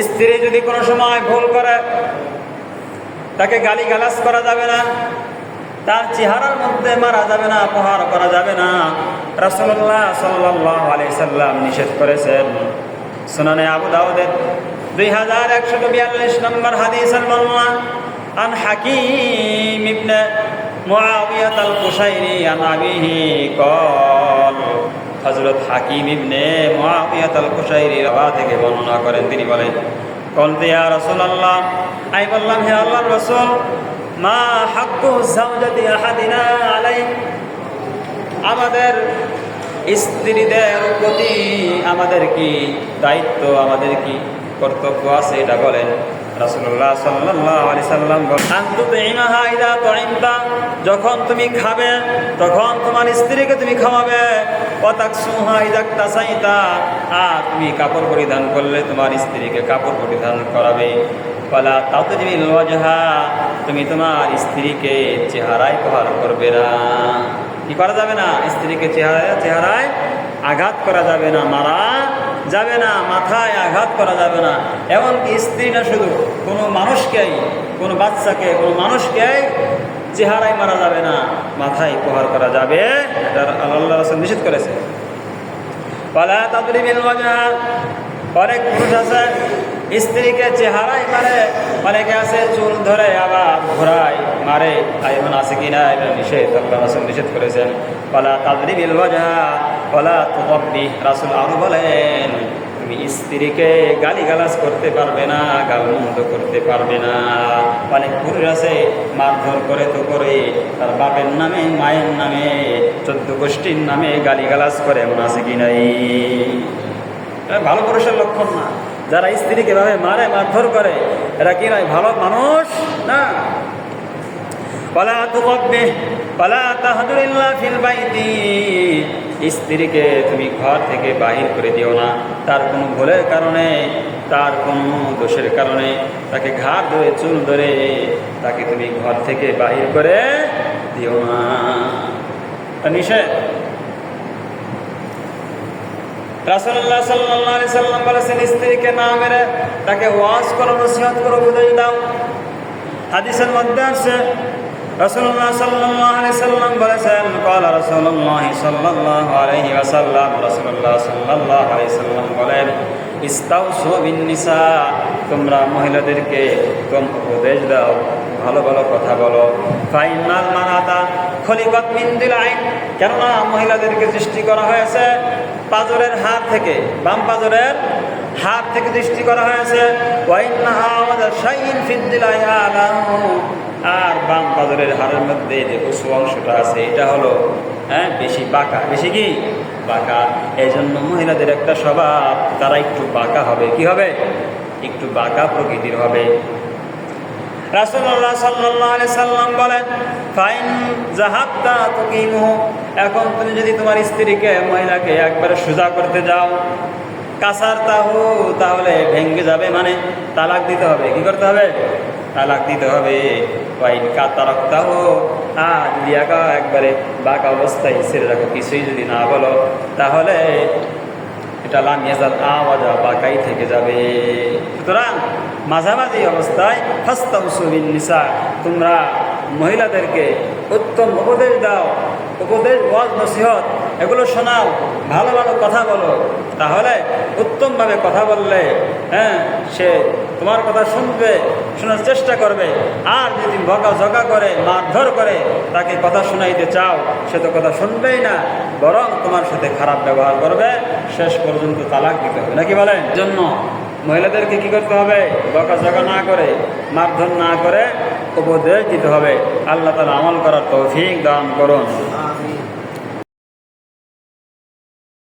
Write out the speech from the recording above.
স্ত্রী যদি কোনো সময় ভুল করে তাকে গালিগালাজ করা যাবে না, তার চেহারার মধ্যে মারা যাবে না, প্রহার করা যাবে না। রাসূলুল্লাহ সাল্লাল্লাহু আলাইহি সাল্লাম নিষেধ করেছেন। সুনানে আবু দাউদের 2142 নম্বর হাদিসের বর্ণনা আন হাকিম ইবনে মুআবিয়াহ আল-কুশাইরি আন আবিহি قال হযরত হাকিম ইবনে মুআবিয়াহ আল-কুশাইরি রাওয়া থেকে বর্ণনা করেন, তিনি বলেন কলতে ইয়া রাসূলুল্লাহ, আমি বললাম হে আল্লাহর রাসূল, মা হাক্কু যাওজাতি আহাদিনা আলাই, আমাদের স্ত্রীদের প্রতি আমাদের কি দায়িত্ব, আমাদের কি কর্তব্য আছে এটা বলেন। রাসূলুল্লাহ সাল্লাল্লাহু আলাইহি সাল্লাম বলেন আনতুতিমাহা ইযা তুইমতা, যখন তুমি খাবে তখন তোমার স্ত্রীকে তুমি খাওয়াবে। ওয়া তাকসুহা ইযা তাসাইতা, আর তুমি কাপড় পরিধান করলে তোমার স্ত্রীকে কাপড় পরিধান করাবে। ওয়ালা তাতরিবিল ওয়াজহা, তুমি তোমার স্ত্রীকে চেহারায় প্রহার করবে না। কি করা যাবে না? স্ত্রীকে চেহারায় আঘাত করা যাবে না, মারা যাবে না, মাথায় আঘাত করা যাবে না। এমনকি স্ত্রী না, শুধু কোনো মানুষকেই, কোনো বাচ্চাকে, কোনো মানুষকেই চেহারায় মারা যাবে না, মাথায় প্রহার করা যাবে। এটা আল্লাহ রাসূল নিষেধ করেছে। ওয়ালা তাদরিবিল ওয়াজহা, অনেক পুরুষ আছে স্ত্রীকে চেহারায় মারে, অনেকে আছে চুল ধরে আবার ঘোরায় মারে। এমন আছে কিনা? এটা নিষেধ, আল্লাহ রাসূল নিষেধ করেছেন। ওয়ালা তাদরিবিল ওয়াজহা ওয়ালা তুকব্বিহ, রাসূল আরো বলেন তুমি স্ত্রীকে গালিগালাজ করতে পারবে না, গালমন্দ করতে পারবে না। অনেক পুরুষ আছে মারধর করে তো করে, তার বাপের নামে, মায়ের নামে, 14 গোষ্ঠীর নামে গালিগালাজ করে, এমন আছে কি নাই? ভালো পুরুষের লক্ষণ না। যারা স্ত্রীকে এভাবে মারে, মারধর করে, এরা কি নয়? ভালো মানুষ না। ওয়ালা তুকব্বিহ ওয়ালা তাহজুর ইল্লা ফিল বাইতি, স্ত্রীকে তুমি ঘর থেকে বাহির করে দিও না তার কোনো ভুলের কারণে, তার কোনো দোষের কারণে। তাকে ঘাড় ধরে, চুল ধরে তাকে তুমি ঘর থেকে বাহির করে দিও না, নিষেধ। রাসূলুল্লাহ সাল্লাল্লাহু আলাইহি সাল্লাম বলেছেন স্ত্রীকে না মেরে তাকে ওয়াজ করো, নসিহত করো, উপদেশ দাও। হাদিসের মধ্যে আছে রাসূলুল্লাহ সাল্লাল্লাহু আলাইহি সাল্লাম বলেছেন ক্বালা রাসূলুল্লাহ সাল্লাল্লাহু আলাইহি ওয়াসাল্লাম, রাসূলুল্লাহ সাল্লাল্লাহু আলাইহি সাল্লাম বলেন ইস্তাউসু বিন নিসা, তোমরা মহিলাদেরকে তোমরা উপদেশ দাও, ভালো ভালো কথা বলো। ফাইনাল মানাতা খলিকাত মিন দিলাইন, কেননা মহিলাদেরকে সৃষ্টি করা হয়েছে পাঁজরের হাত থেকে, বাম পাঁজরের হাত থেকে সৃষ্টি করা হয়েছে। ওয়াইন্নাহা ওয়া শাইইন ফিদ দিলাই আলাহু, আর বাম পাঁজরের হাড়ের মধ্যে যে উঁচু অংশটা আছে এটা হলো বেশি বাঁকা, বেশি কি বাঁকা। এই জন্য মহিলাদের একটা স্বভাব, তারা একটু বাঁকা হবে। কি হবে? একটু বাঁকা প্রকৃতির হবে। রাসূলুল্লাহ সাল্লাল্লাহু আলাইহি সাল্লাম বলেন ফাইন যাহাবতা তুকিমু, এখন তুমি যদি তোমার স্ত্রীকে, মহিলাকে একবারে সোজা করতে যাও, কাসার তাহু, তাহলে ভেঙে যাবে, মানে তালাক দিতে হবে। কি করতে হবে? তালাক দিতে হবে। ওয়াইন কাতারাকতাহু, আর দিয়াকা একবারে বাঁকা অবস্থায় ছেড়ে রাখো, কিছুই যদি না বলো, তাহলে এটা লাম ইয়াজাল আওয়াজা, বাঁকাই থেকে যাবে। সুতরাং মাঝামাঝি অবস্থায় ফাস্তাউসু বিন নিসা, তোমরা মহিলাদেরকে উত্তম উপদেশ দাও, উপদেশ, ওয়াজ, নসিহত এগুলো শোনাও, ভালো ভালো কথা বলো। তাহলে উত্তমভাবে কথা বললে সে তোমার কথা শুনবে, শোনার চেষ্টা করবে। আর যদি বকাঝকা করে, মারধর করে তাকে কথা শোনাইতে চাও, সে তো কথা শুনবেই না, বরং তোমার সাথে খারাপ ব্যবহার করবে, শেষ পর্যন্ত তালাক দিতে হবে। নাকি বলেন? জন্য মহিলাদেরকে কি করতে হবে? বকাঝকা না করে, মারধর না করে উপদেশ দিতে হবে। আল্লাহ তাআলা আমল করার তৌফিক দান করুন।